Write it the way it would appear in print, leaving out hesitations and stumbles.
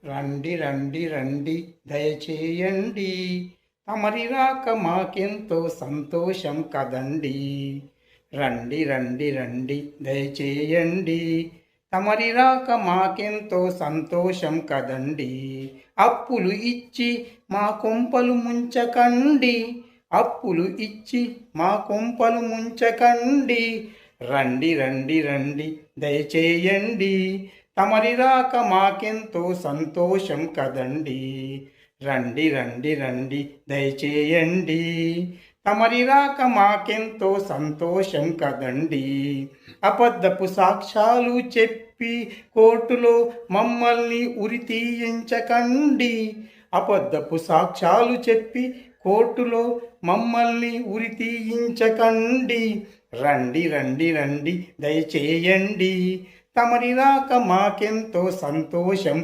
రండి రండి రండి దయచేయండి, తమరి రాక మాకెంతో సంతోషం కదండి. రండి రండి రండి దయచేయండి, తమరి రాక మాకెంతో సంతోషం కదండి. అప్పులు ఇచ్చి మా కొంపలు ముంచకండి, అప్పులు ఇచ్చి మా కొంపలు ముంచకండి. రండి రండి రండి దయచేయండి, తమరి రాక మాకెంతో సంతోషం కదండి. రండి రండి రండి దయచేయండి, తమరి రాక మాకెంతో సంతోషం కదండి. అబద్ధపు సాక్ష్యాలు చెప్పి కోర్టులో మమ్మల్ని ఉరి తీయించకండి, అబద్ధపు సాక్ష్యాలు చెప్పి కోర్టులో మమ్మల్ని ఉరి తీయించకండి. రండి రండి రండి దయచేయండి, తమరి రాక మాకెంతో సంతోషం